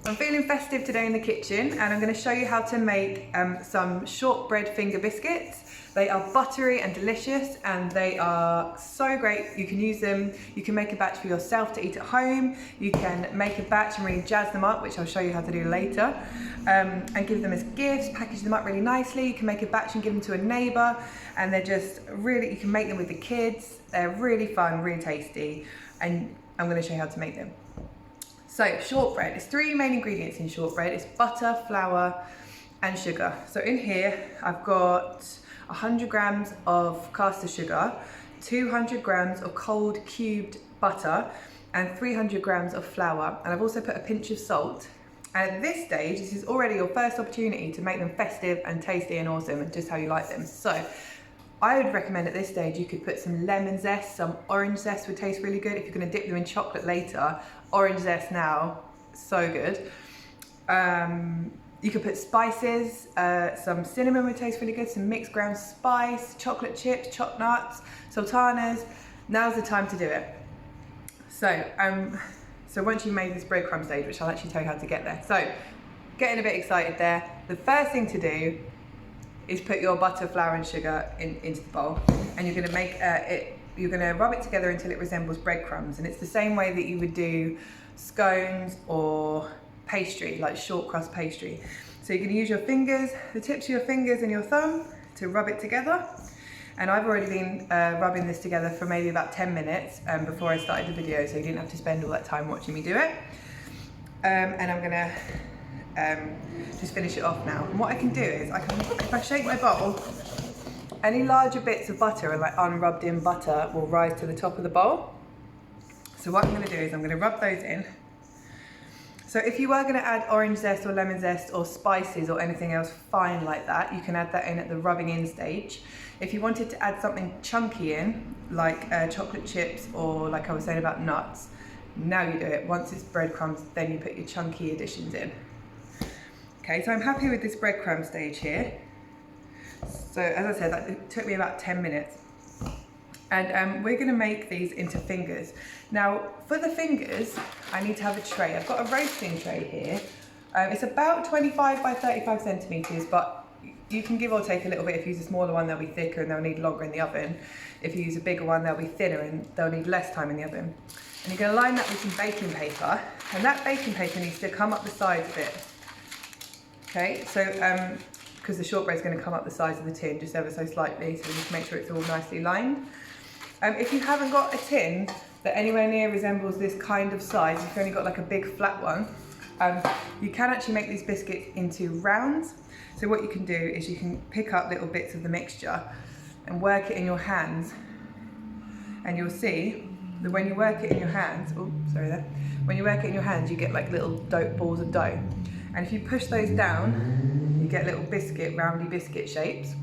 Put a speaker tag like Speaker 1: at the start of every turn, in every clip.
Speaker 1: I'm feeling festive today in the kitchen, and I'm going to show you how to make some shortbread finger biscuits. They are buttery and delicious, and they are so great. You can use them, you can make a batch for yourself to eat at home. You can make a batch and really jazz them up, which I'll show you how to do later, and give them as gifts, package them up really nicely. You can make a batch and give them to a neighbour, and they're just really, you can make them with the kids. They're really fun, really tasty, and I'm going to show you how to make them. So shortbread, there's three main ingredients in shortbread. It's butter, flour and sugar. So in here I've got 100 grams of caster sugar, 200 grams of cold cubed butter and 300 grams of flour, and I've also put a pinch of salt. And at this stage, this is already your first opportunity to make them festive and tasty and awesome, and just how you like them. So I would recommend at this stage you could put some lemon zest, some orange zest would taste really good. If you're going to dip them in chocolate later, orange zest now, so good. You could put spices, some cinnamon would taste really good, some mixed ground spice, chocolate chips, chopped nuts, sultanas. Now's the time to do it. So once you've made this breadcrumb stage, which I'll actually tell you how to get there. So getting a bit excited there, the first thing to do is put your butter, flour and sugar into the bowl, and you're going to make you're going to rub it together until it resembles breadcrumbs, and it's the same way that you would do scones or pastry, like short crust pastry. So you're going to use your fingers, the tips of your fingers and your thumb to rub it together, and I've already been rubbing this together for maybe about 10 minutes before I started the video, so you didn't have to spend all that time watching me do it. And I'm going to just finish it off now. And what I can do is, if I shake my bowl, any larger bits of butter and like unrubbed in butter will rise to the top of the bowl. So what I'm going to do is I'm going to rub those in. So if you were going to add orange zest or lemon zest or spices or anything else fine like that, you can add that in at the rubbing in stage. If you wanted to add something chunky in, like chocolate chips or like I was saying about nuts, now you do it. Once it's breadcrumbs, then you put your chunky additions in. Okay, so I'm happy with this breadcrumb stage here. So as I said, it took me about 10 minutes. And we're gonna make these into fingers. Now, for the fingers, I need to have a tray. I've got a roasting tray here. It's about 25 by 35 centimeters, but you can give or take a little bit. If you use a smaller one, they'll be thicker and they'll need longer in the oven. If you use a bigger one, they'll be thinner and they'll need less time in the oven. And you're gonna line that with some baking paper, and that baking paper needs to come up the sides a bit. Okay, so because the shortbread's going to come up the sides of the tin just ever so slightly, so just make sure it's all nicely lined. If you haven't got a tin that anywhere near resembles this kind of size, if you've only got like a big flat one, you can actually make these biscuits into rounds. So what you can do is you can pick up little bits of the mixture and work it in your hands, and you'll see that when you work it in your hands, when you work it in your hands, you get like little balls of dough. And if you push those down, you get little roundy biscuit shapes.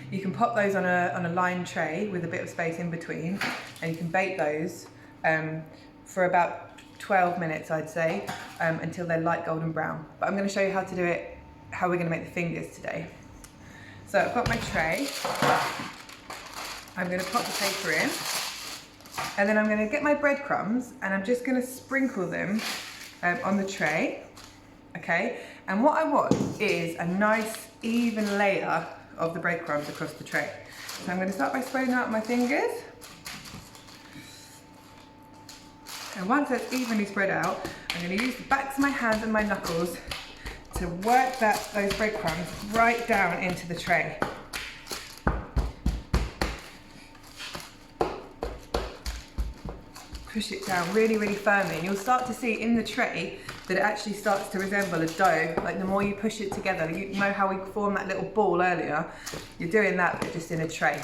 Speaker 1: You can pop those on a lined tray with a bit of space in between, and you can bake those for about 12 minutes, I'd say, until they're light golden brown. But I'm going to show you how to do it, how we're going to make the fingers today. So I've got my tray. I'm going to pop the paper in, and then I'm going to get my breadcrumbs, and I'm just going to sprinkle them on the tray. Okay, and what I want is a nice even layer of the breadcrumbs across the tray. So I'm going to start by spreading out my fingers. And once that's evenly spread out, I'm going to use the backs of my hands and my knuckles to work those breadcrumbs right down into the tray. Push it down really, really firmly, and you'll start to see in the tray that it actually starts to resemble a dough. Like the more you push it together, you know how we formed that little ball earlier? You're doing that, but just in a tray.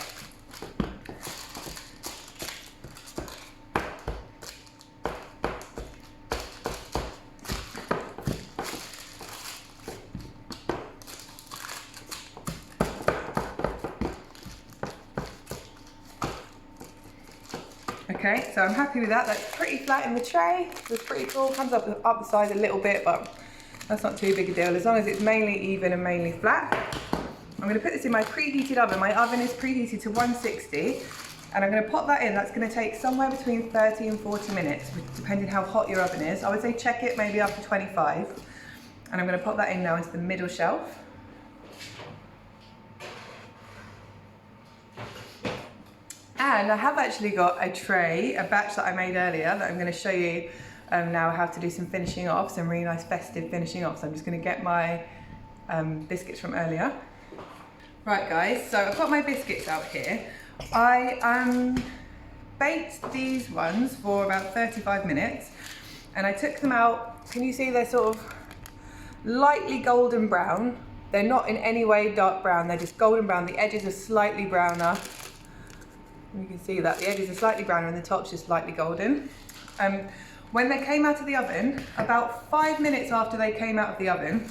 Speaker 1: Okay, so I'm happy with that. That's pretty flat in the tray. It's pretty cool. Comes up the sides a little bit, but that's not too big a deal as long as it's mainly even and mainly flat. I'm going to put this in my preheated oven. My oven is preheated to 160, And I'm going to pop that in. That's going to take somewhere between 30 and 40 minutes, depending how hot your oven is. I would say check it maybe after 25. And I'm going to pop that in now into the middle shelf. And I have actually got a tray, a batch that I made earlier that I'm going to show you now how to do some finishing off, some really nice festive finishing off. So I'm just going to get my biscuits from earlier. Right guys, so I've got my biscuits out here. I baked these ones for about 35 minutes and I took them out. Can you see they're sort of lightly golden brown? They're not in any way dark brown, they're just golden brown. The edges are slightly browner. You can see that the edges are slightly browner and the top's just slightly golden. When they came out of the oven, about 5 minutes after they came out of the oven,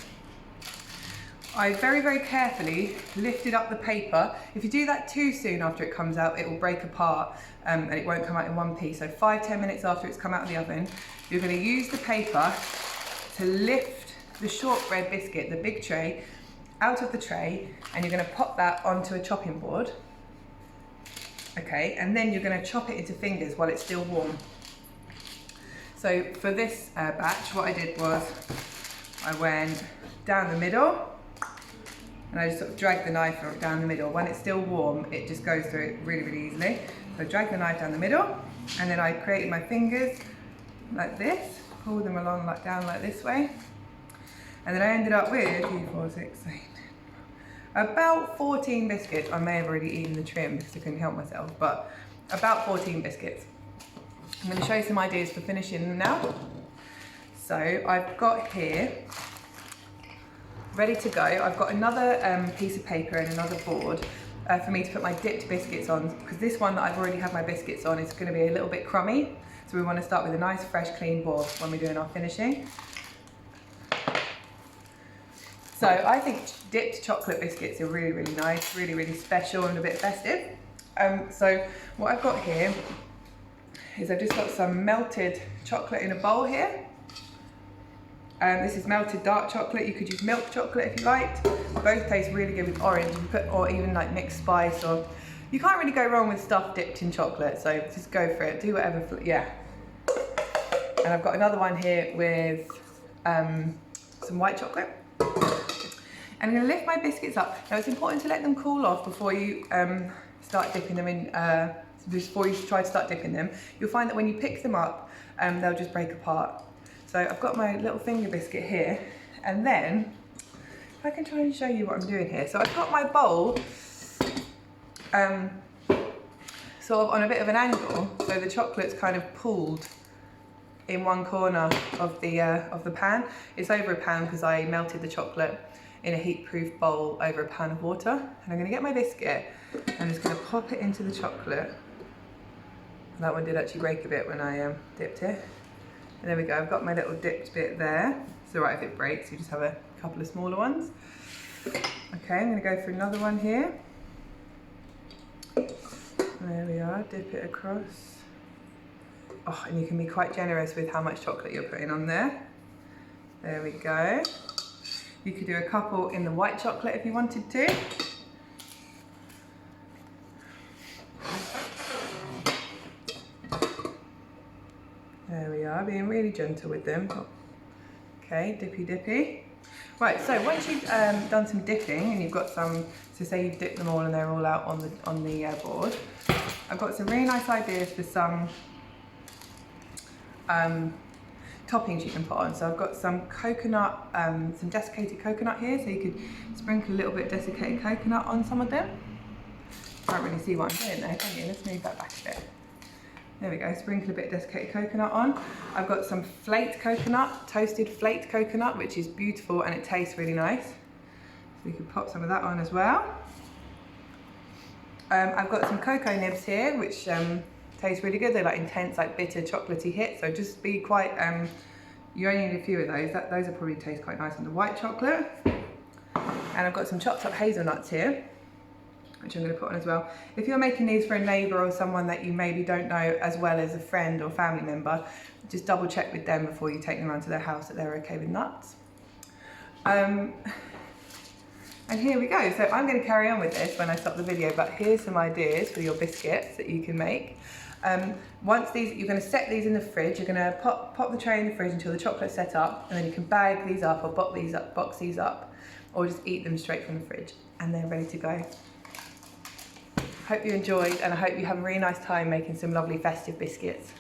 Speaker 1: I very, very carefully lifted up the paper. If you do that too soon after it comes out, it will break apart and it won't come out in one piece. So 5-10 minutes after it's come out of the oven, you're going to use the paper to lift the shortbread biscuit, the big tray, out of the tray, and you're going to pop that onto a chopping board. Okay, and then you're going to chop it into fingers while it's still warm. So for this batch, what I did was I went down the middle and I just sort of dragged the knife down the middle. When it's still warm, it just goes through it really, really easily. So I dragged the knife down the middle and then I created my fingers like this, pulled them along like down like this way. And then I ended up with 2, 4, 6, 8, about 14 biscuits. I may have already eaten the trim because I couldn't help myself, but about 14 biscuits. I'm going to show you some ideas for finishing them now. So I've got here, ready to go, I've got another piece of paper and another board for me to put my dipped biscuits on, because this one that I've already had my biscuits on is going to be a little bit crummy. So we want to start with a nice fresh clean board when we're doing our finishing. So I think dipped chocolate biscuits are really, really nice, really, really special and a bit festive. So what I've got here is I've just got some melted chocolate in a bowl here. This is melted dark chocolate. You could use milk chocolate if you liked. Both taste really good with orange. You put, or even like mixed spice, or you can't really go wrong with stuff dipped in chocolate. So just go for it. Do whatever. Yeah. And I've got another one here with some white chocolate. And I'm going to lift my biscuits up. Now it's important to let them cool off before you start dipping them in. Before you try to start dipping them, you'll find that when you pick them up, they'll just break apart. So I've got my little finger biscuit here, and then if I can try and show you what I'm doing here. So I've got my bowl sort of on a bit of an angle, so the chocolate's kind of pooled in one corner of the pan. It's over a pan because I melted the chocolate in a heat-proof bowl over a pan of water. And I'm going to get my biscuit. I'm just going to pop it into the chocolate. That one did actually break a bit when I dipped it. And there we go, I've got my little dipped bit there. It's alright if it breaks, you just have a couple of smaller ones. Okay, I'm going to go for another one here. There we are, dip it across. Oh, and you can be quite generous with how much chocolate you're putting on there. There we go. You could do a couple in the white chocolate if you wanted to. There we are, being really gentle with them. Okay, dippy dippy. Right, so once you've done some dipping and you've got some, so say you've dipped them all and they're all out on the board, I've got some really nice ideas for some toppings you can put on. So I've got some coconut, some desiccated coconut here, so you could sprinkle a little bit of desiccated coconut on some of them. Can't really see what I'm doing there, can you? Let's move that back a bit. There we go, sprinkle a bit of desiccated coconut on. I've got some flaked coconut, toasted flaked coconut, which is beautiful and it tastes really nice. So we can pop some of that on as well. I've got some cocoa nibs here, which taste really good. They're like intense, like bitter, chocolatey hit. So just be quite, you only need a few of those. Those will probably taste quite nice on the white chocolate. And I've got some chopped up hazelnuts here, which I'm going to put on as well. If you're making these for a neighbour or someone that you maybe don't know as well as a friend or family member, just double check with them before you take them around to their house that they're okay with nuts. And here we go. So I'm going to carry on with this when I stop the video, but here's some ideas for your biscuits that you can make. Once these, you're going to set these in the fridge. You're going to pop the tray in the fridge until the chocolate's set up, and then you can bag these up or box these up, or just eat them straight from the fridge, and they're ready to go. Hope you enjoyed, and I hope you have a really nice time making some lovely festive biscuits.